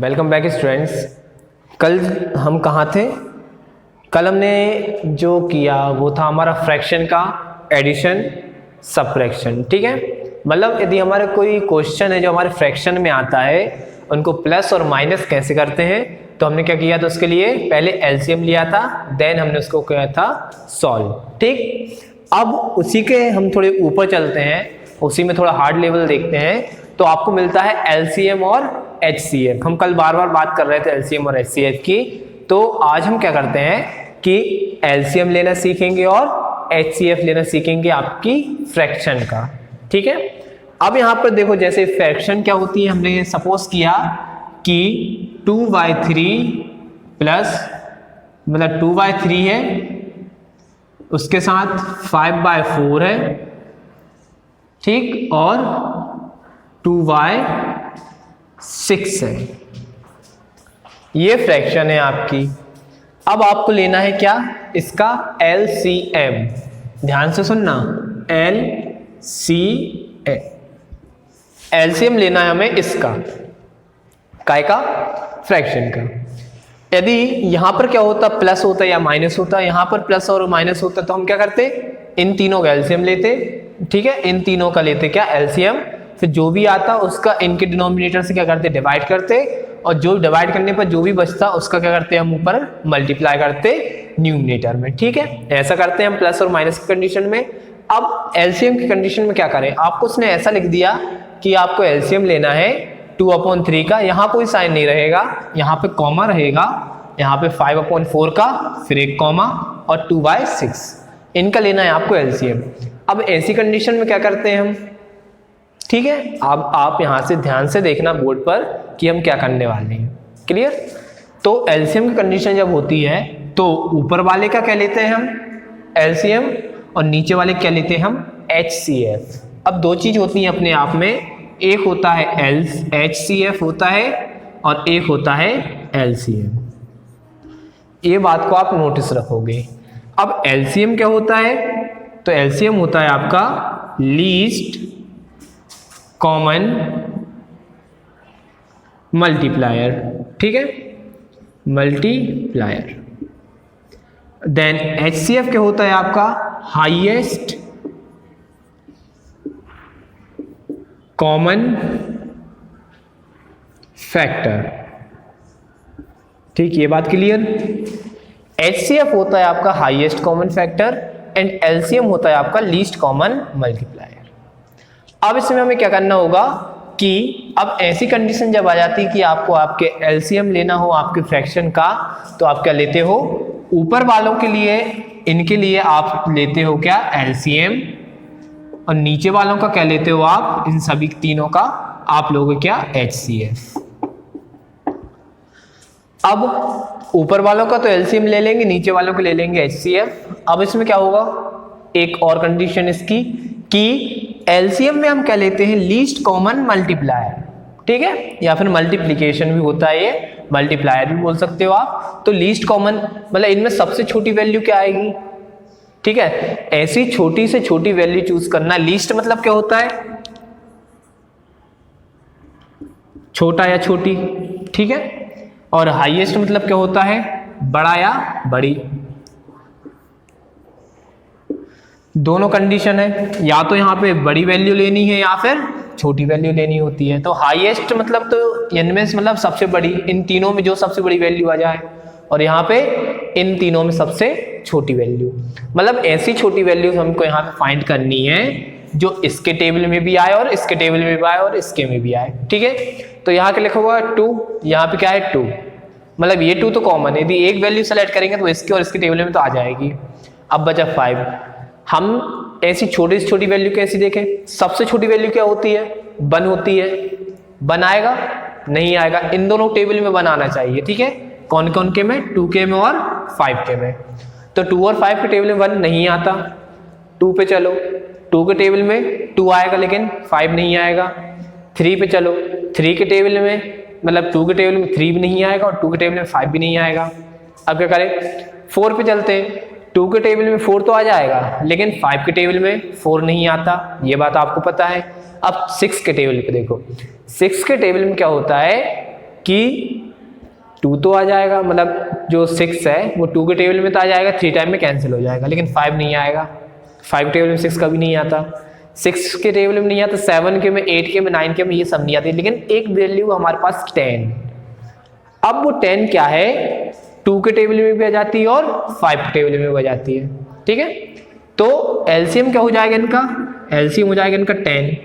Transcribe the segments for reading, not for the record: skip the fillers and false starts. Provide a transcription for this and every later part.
Welcome back students. कल हम कहाँ थे? कल हमने जो किया वो था हमारा फ्रैक्शन का एडिशन सबट्रैक्शन। ठीक है, मतलब यदि हमारा कोई क्वेश्चन है जो हमारे फ्रैक्शन में आता है उनको प्लस और माइनस कैसे करते हैं, तो हमने क्या किया था उसके लिए पहले एलसीएम लिया था, देन हमने उसको किया था सॉल्व। ठीक, अब उसी के हम थोड़े ऊपर चलते हैं, उसी में थोड़ा हार्ड लेवल देखते हैं। तो आपको मिलता है एलसीएम और एचसीएफ। हम कल बार बार बात कर रहे थे एलसीएम और एचसीएफ की, तो आज हम क्या करते हैं कि एलसीएम लेना सीखेंगे और एचसीएफ लेना सीखेंगे आपकी फ्रैक्शन का। ठीक है, अब यहाँ पर देखो जैसे फ्रैक्शन क्या होती है, हमने सपोज किया कि 2/3 प्लस मतलब 2/3 है, उसके साथ 5/4 है, ठीक, और 2/6 है। ये फ्रैक्शन है आपकी। अब आपको लेना है क्या, इसका एलसीएम। ध्यान से सुनना, एलसीएम लेना है हमें इसका, काय का, फ्रैक्शन का। यदि यहां पर क्या होता, प्लस होता या माइनस होता, यहां पर प्लस और माइनस होता तो हम क्या करते, इन तीनों का एलसीएम लेते। ठीक है, इन तीनों का लेते क्या, एलसीएम, फिर जो भी आता उसका इनके डिनोमिनेटर से क्या करते, डिवाइड करते, और जो डिवाइड करने पर जो भी बचता उसका क्या करते हम ऊपर मल्टीप्लाई करते न्यूमरेटर में। ठीक है, ऐसा करते हैं हम प्लस और माइनस की कंडीशन में। अब एलसीएम की कंडीशन में क्या करें, आपको उसने ऐसा लिख दिया कि आपको एलसीएम लेना है 2/3 का, यहाँ कोई साइन नहीं रहेगा, यहाँ पे कॉमा रहेगा, यहाँ पे 5/4 का, फिर एक कॉमा और 2/6, इनका लेना है आपको एलसीएम। अब ऐसी कंडीशन में क्या करते हैं हम, ठीक है, अब आप यहां से ध्यान से देखना बोर्ड पर कि हम क्या करने वाले हैं। क्लियर? तो एलसीएम की कंडीशन जब होती है तो ऊपर वाले का क्या लेते हैं हम, एलसीएम, और नीचे वाले क्या लेते हैं हम, एचसीएफ। अब दो चीज होती हैं अपने आप में, एक होता है एचसीएफ होता है और एक होता है एलसीएम। ये बात को आप नोटिस रखोगे। अब एलसीएम क्या होता है, तो एलसीएम होता है आपका लीस्ट कॉमन मल्टीप्लायर। ठीक है, मल्टीप्लायर। देन एचसीएफ क्या होता है आपका, हाईएस्ट कॉमन फैक्टर। ठीक, ये बात क्लियर। एचसीएफ होता है आपका highest common factor and LCM होता है आपका लीस्ट कॉमन मल्टीप्लायर। अब इसमें हमें क्या करना होगा कि अब ऐसी कंडीशन जब आ जाती है कि आपको आपके एलसीएम लेना हो आपके फ्रैक्शन का, तो आप क्या लेते हो, ऊपर वालों के लिए, इनके लिए आप लेते हो क्या, एलसीएम, और नीचे वालों का क्या लेते हो आप, इन सभी तीनों का आप लोगे क्या, एचसीएफ। अब ऊपर वालों का तो एलसीएम ले लेंगे, नीचे वालों को ले लेंगे एचसीएफ। अब इसमें क्या होगा, एक और कंडीशन इसकी कि एलसीएम में हम क्या लेते हैं, लीस्ट कॉमन मल्टीप्लायर। ठीक है, या फिर मल्टीप्लिकेशन भी होता है, ये मल्टीप्लायर भी बोल सकते हो आप। तो लीस्ट कॉमन मतलब इनमें सबसे छोटी वैल्यू क्या आएगी। ठीक है, ऐसी छोटी से छोटी वैल्यू चूज करना। लीस्ट मतलब क्या होता है, छोटा या छोटी। ठीक है, और हाईएस्ट मतलब क्या होता है, बड़ा या बड़ी। दोनों कंडीशन है, या तो यहाँ पे बड़ी वैल्यू लेनी है या फिर छोटी वैल्यू लेनी होती है। तो हाईएस्ट मतलब तो इनमें मतलब सबसे बड़ी, इन तीनों में जो सबसे बड़ी वैल्यू आ जाए, और यहाँ पे इन तीनों में सबसे छोटी वैल्यू, मतलब ऐसी छोटी वैल्यू हमको यहाँ पे फाइंड करनी है जो इसके टेबल में भी आए और इसके टेबल में भी आए और इसके में भी आए। ठीक है, तो यहाँ के लिखा हुआ 2, यहाँ पे क्या है 2, मतलब ये 2 तो कॉमन है, यदि एक वैल्यू सेलेक्ट करेंगे तो इसके और इसके टेबल में तो आ जाएगी। अब बचा 5। हम ऐसी छोटी से छोटी वैल्यू कैसी देखें, सबसे छोटी वैल्यू क्या होती है, 1 होती है। 1 आएगा, नहीं आएगा, इन दोनों टेबल में बनाना चाहिए। ठीक है, कौन कौन के में, 2 के में और 5 के में। तो 2 और 5 के टेबल में 1 नहीं आता, 2 पे चलो, 2 के टेबल में 2 आएगा लेकिन 5 नहीं आएगा। 3 पे चलो, 3 के टेबल में मतलब 2 के टेबल में 3 भी नहीं आएगा और 2 के टेबल में 5 भी नहीं आएगा। अब क्या करें, 4 पे चलते हैं, 2 के टेबल में 4 तो आ जाएगा लेकिन 5 के टेबल में 4 नहीं आता, ये बात आपको पता है। अब 6 के टेबल पे देखो, 6 के टेबल में क्या होता है, कि 2 तो आ जाएगा, मतलब जो 6 है वो 2 के टेबल में तो आ जाएगा, 3 टाइम में कैंसिल हो जाएगा, लेकिन 5 नहीं आएगा। 5 टेबल में 6 कभी नहीं आता, 6 के टेबल में नहीं आता, 7 के में, 8 के में, 9 के में, ये सब नहीं आती, लेकिन एक वैल्यू हमारे पास 10। अब वो 10 क्या है, 2 के टेबल में भी आ जाती है और 5 के टेबल में भी आ जाती है, ठीक है। तो एलसीएम क्या हो जाएगा इनका, एलसीएम हो जाएगा इनका 10।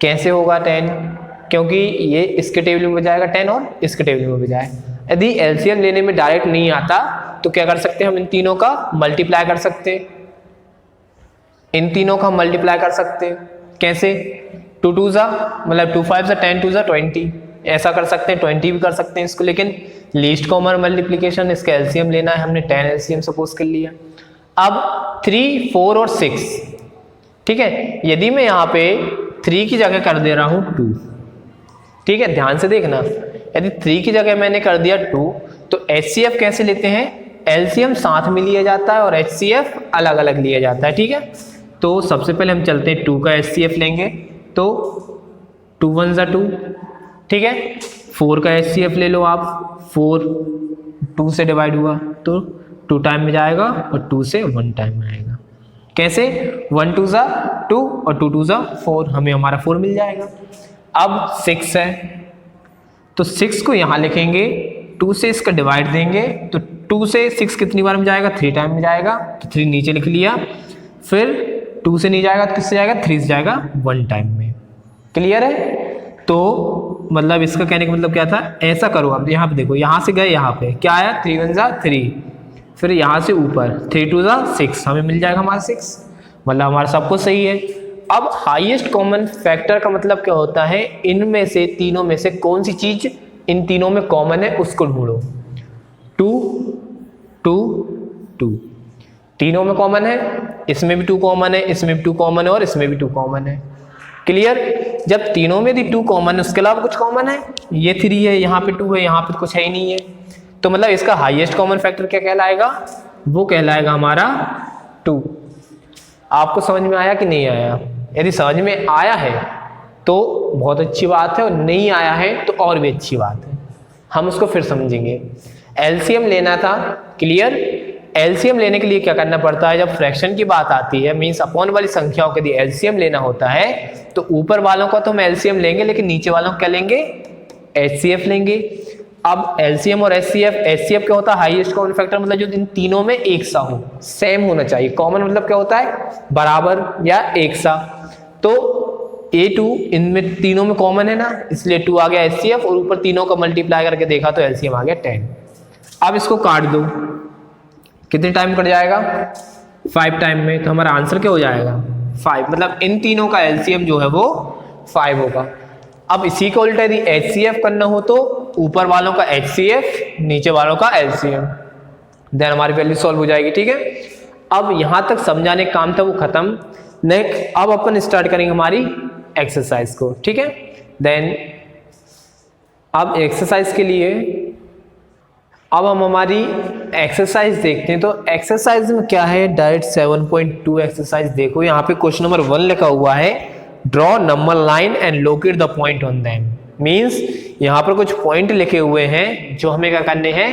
कैसे होगा 10, क्योंकि ये इसके टेबल में बजाएगा 10 और इसके टेबल में बजाए। यदि एलसीएम लेने में डायरेक्ट नहीं आता तो क्या कर सकते हैं, हम इन तीनों का मल्टीप्लाई कर सकते हैं, इन तीनों का मल्टीप्लाई कर सकते हैं। कैसे, 2 2 जा मतलब 2 5 जा 10 2 जा 20, ऐसा कर सकते हैं, 20 भी कर सकते हैं इसको, लेकिन लीस्ट कॉमन मल्टीप्लिकेशन, इसका एलसीएम लेना है, हमने 10 एलसीएम सपोज कर लिया। अब 3 4 और 6, ठीक है, यदि मैं यहाँ पे 3 की जगह कर दे रहा हूँ 2, ठीक है, ध्यान से देखना, यदि 3 की जगह मैंने कर दिया 2, तो एचसीएफ कैसे लेते हैं, एलसीएम साथ में लिया जाता है और एचसीएफ अलग अलग लिया जाता है, ठीक है। तो सबसे पहले हम चलते हैं 2 का एचसीएफ लेंगे, तो 2 1 जा 2, ठीक है। 4 का एचसीएफ ले लो आप, 4 2 से डिवाइड हुआ तो 2 टाइम में जाएगा और 2 से 1 टाइम में आएगा। कैसे, 1 2 जा 2 और 2 2 जा 4, हमें हमारा 4 मिल जाएगा। अब 6 है तो 6 को यहाँ लिखेंगे, 2 से इसका डिवाइड देंगे तो 2 से 6 कितनी बार में जाएगा, 3 टाइम में जाएगा, तो 3 नीचे लिख लिया। फिर 2 से नहीं जाएगा तो किससे जाएगा, 3 से जाएगा 1 टाइम में। क्लियर है। तो मतलब इसका कहने का मतलब क्या था, ऐसा करो आप, यहाँ पे देखो, यहाँ से गए यहाँ पे क्या आया, 3 1 जा 3, फिर यहाँ से ऊपर 3 2 जा 6, हमें मिल जाएगा हमारा 6, मतलब हमारा सब कुछ सही है। अब हाईएस्ट कॉमन फैक्टर का मतलब क्या होता है, इनमें से तीनों में से कौन सी चीज इन तीनों में कॉमन है उसको ढूंढो। 2 2 2 तीनों में कॉमन है, इसमें भी 2 कॉमन है, इसमें भी 2 कॉमन है और इसमें भी 2 कॉमन है। क्लियर। जब तीनों में यदि 2 कॉमन है, उसके अलावा कुछ कॉमन है, ये 3 है, यहाँ पे 2 है, यहाँ पे कुछ है ही नहीं है, तो मतलब इसका हाईएस्ट कॉमन फैक्टर क्या कहलाएगा, वो कहलाएगा हमारा 2। आपको समझ में आया कि नहीं आया? यदि समझ में आया है तो बहुत अच्छी बात है, और नहीं आया है तो और भी अच्छी बात है, हम उसको फिर समझेंगे। एलसीएम लेना था, क्लियर। एलसीएम लेने के लिए क्या करना पड़ता है, जब फ्रैक्शन की बात आती है, मींस अपॉन वाली संख्याओं के लिए एलसीएम लेना होता है, तो ऊपर वालों का तो हम एलसीएम लेंगे, लेकिन नीचे वालों को क्या लेंगे, एचसीएफ लेंगे। अब एलसीएम और एचसीएफ, एचसीएफ क्या होता है, हाईएस्ट कॉमन फैक्टर, मतलब जो इन तीनों में एक सा हो, सेम होना चाहिए। कॉमन मतलब क्या होता है, बराबर या एक सा। तो A2 इनमें तीनों में कॉमन है ना, इसलिए 2 आ गया एचसीएफ, और ऊपर तीनों का मल्टीप्लाई करके देखा तो एलसीएम आ गया 10। अब इसको काट दो, कितने टाइम कट जाएगा, 5 टाइम में, तो हमारा आंसर क्या हो जाएगा 5, मतलब इन तीनों का एलसीएम जो है वो 5 होगा। अब इसी को उल्टा यदि एचसीएफ करना हो तो ऊपर वालों का एचसीएफ, नीचे वालों का एलसीएम, देन हमारी वैल्यू सॉल्व हो जाएगी, ठीक है। अब यहां तक समझाने का काम था वो खत्म। नेक्स्ट अब अपन स्टार्ट करेंगे हमारी एक्सरसाइज को, ठीक है। देन अब एक्सरसाइज के लिए अब हम हमारी एक्सरसाइज देखते हैं। तो एक्सरसाइज में क्या है, डायरेक्ट 7.2 एक्सरसाइज देखो, यहाँ पे क्वेश्चन नंबर 1 लिखा हुआ है, draw number line and locate the point on them. Means यहाँ पर कुछ पॉइंट लिखे हुए हैं जो हमें क्या करने हैं,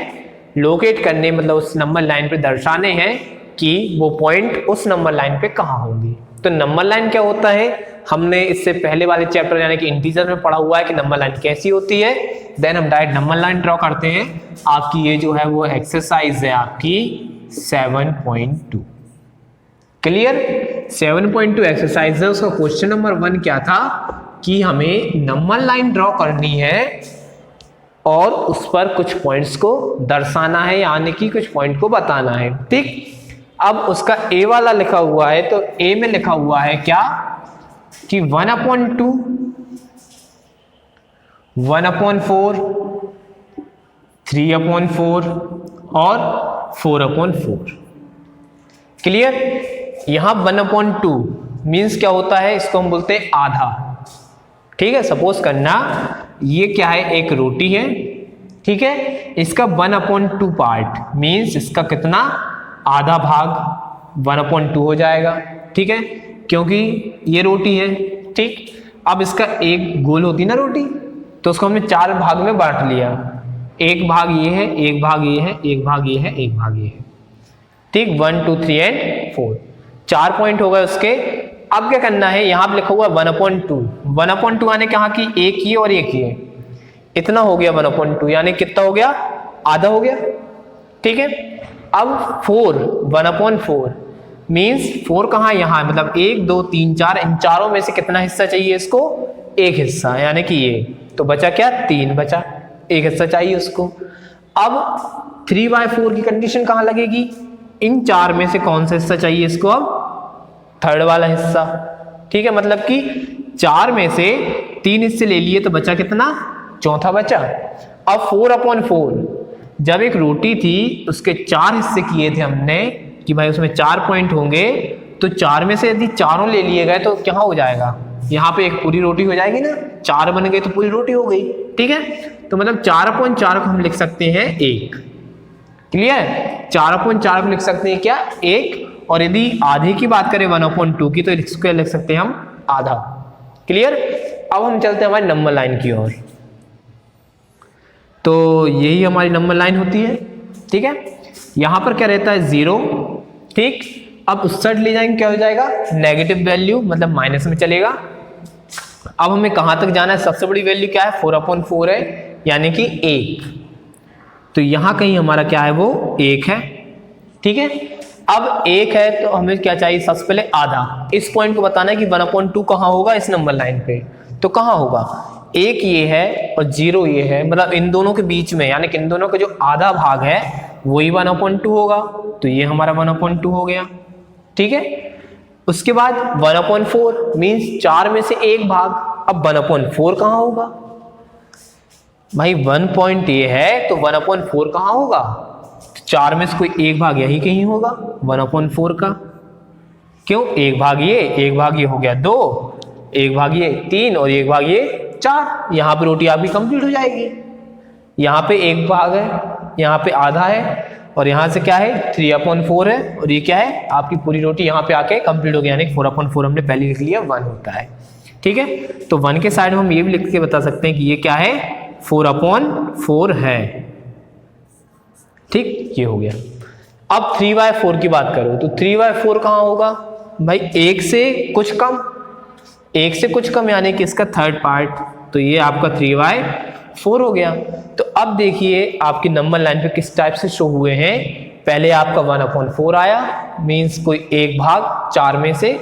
लोकेट करने, मतलब उस नंबर लाइन पे दर्शाने हैं कि वो पॉइंट उस नंबर लाइन पे कहाँ होंगी। तो नंबर लाइन क्या होता है, हमने इससे पहले वाले चैप्टर यानी कि इंटीजर में पढ़ा हुआ है कि नंबर लाइन कैसी होती है। देन हम डायरेक्ट नंबर लाइन ड्रॉ करते हैं। आपकी ये जो है वो एक्सरसाइज है आपकी 7.2, क्लियर। 7.2 एक्सरसाइज है, उसका क्वेश्चन नंबर 1 क्या था कि हमें नंबर लाइन ड्रॉ करनी है और उस पर कुछ पॉइंट्स को दर्शाना है, यानी कि कुछ पॉइंट को बताना है, ठीक। अब उसका ए वाला लिखा हुआ है, तो ए में लिखा हुआ है क्या कि 1/2, 1/4, 3/4 और 4/4, क्लियर। यहां 1/2 मीन्स क्या होता है, इसको हम बोलते हैं आधा, ठीक है। सपोज करना ये क्या है, एक रोटी है, ठीक है, इसका 1/2 पार्ट मीन्स इसका कितना, आधा भाग 1/2 हो जाएगा, ठीक है, क्योंकि ये रोटी है, ठीक। अब इसका एक गोल होती ना रोटी, तो उसको हमने 4 भाग में बांट लिया, एक भाग ये है, एक भाग ये है, एक भाग ये है, एक भाग ये है, ठीक। 1 2 3 एंड 4, 4 पॉइंट हो गए उसके। अब क्या करना है, यहाँ पे लिखा हुआ 1/2, 1/2 यानी कहाँ की, एक ही और एक ही है, इतना हो गया 1/2, यानी कितना हो गया, आधा हो गया, ठीक है। अब 4 1/4 मीन्स 4 कहाँ, यहाँ, मतलब 1 2 3 4, इन चारों में से कितना हिस्सा चाहिए इसको, एक हिस्सा, यानी कि ये, तो बचा क्या, 3 बचा, एक हिस्सा चाहिए उसको। अब 3/4 की कंडीशन कहाँ लगेगी, इन 4 में से कौन सा हिस्सा चाहिए इसको, अब थर्ड वाला हिस्सा, ठीक है। मतलब कि 4 में से 3 हिस्से ले लिए तो बचा कितना, चौथा बचा। अब 4/4, जब एक रोटी थी उसके 4 हिस्से किए थे हमने कि भाई उसमें 4 पॉइंट होंगे, तो 4 में से यदि चारों ले लिए गए तो क्या हो जाएगा, यहाँ पे एक पूरी रोटी हो जाएगी ना, 4 बन गए तो पूरी रोटी हो गई, ठीक है। तो मतलब 4/4 को हम लिख सकते हैं 1, क्लियर। 4/4 को लिख सकते हैं क्या, 1, और यदि आधे की बात करें 1/2 की, तो इसको लिख सकते हैं हम आधा, क्लियर। अब हम चलते हैं हमारी नंबर लाइन की ओर। तो यही हमारी नंबर लाइन होती है, ठीक है। यहां पर क्या रहता है, 0, ठीक। अब उस साइड ले जाएंगे, क्या हो जाएगा, नेगेटिव वैल्यू, मतलब माइनस में चलेगा। अब हमें कहां तक जाना है, सबसे बड़ी वैल्यू क्या है, 4/4 है, यानी कि 1, तो यहां कहीं हमारा क्या है, वो 1 है, ठीक है। अब 1 है तो हमें क्या चाहिए, सबसे पहले आधा, इस पॉइंट को बताना है कि 1/2 कहाँ होगा इस नंबर लाइन पे, तो कहाँ होगा, 1 ये है और 0 ये है, मतलब इन दोनों के बीच में, यानी कि इन दोनों का जो आधा भाग है वही 1/2 होगा, तो ये हमारा 1/2 हो गया, ठीक है। उसके बाद 1/4 मीन्स 4 में से एक भाग, अब 1/4 कहाँ होगा भाई, 1 पॉइंट ये है तो 1/4 कहाँ होगा, 4 में से कोई एक भाग यही कहीं होगा 1/4 का, क्यों, एक भाग ये हो गया 2, एक भाग ये 3 और एक भाग ये 4, यहाँ पे रोटी आपकी कंप्लीट हो जाएगी। यहाँ पे एक भाग है, यहाँ पे आधा है, और यहाँ से क्या है 3/4 है, और ये क्या है आपकी पूरी रोटी यहाँ पे आके कंप्लीट हो गया, यानी 4/4 हमने पहले लिख लिया, 1 होता है, ठीक है। तो 1 के साइड में हम ये भी लिख के बता सकते हैं कि ये क्या है, 4/4 है, ठीक, ये हो गया। अब 3/4 की बात करो तो 3/4 कहाँ होगा भाई, 1 से कुछ कम, 1 से कुछ कम, यानी कि इसका थर्ड पार्ट, तो ये आपका 3/4 हो गया। तो अब देखिए आपकी नंबर लाइन पे किस टाइप से शो हुए हैं, पहले आपका 1/4 आया, मीन्स कोई एक भाग 4 में से,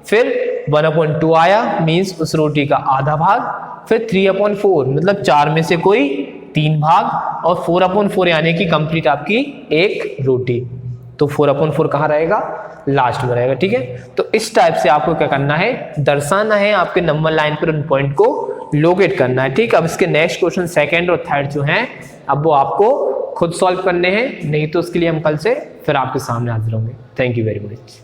फिर 1/2 आया, मीन्स उस रोटी का आधा भाग, फिर 3/4 मतलब 4 में से कोई 3 भाग, और 4/4 यानी कि कंप्लीट आपकी एक रोटी, तो 4/4 कहाँ रहेगा, लास्ट में रहेगा, ठीक है। तो इस टाइप से आपको क्या करना है, दर्शाना है, आपके नंबर लाइन पर उन पॉइंट को लोकेट करना है, ठीक। अब इसके नेक्स्ट क्वेश्चन सेकंड और थर्ड जो हैं, अब वो आपको खुद सॉल्व करने हैं, नहीं तो उसके लिए हम कल से फिर आपके सामने हाजिर होंगे। Thank you very much.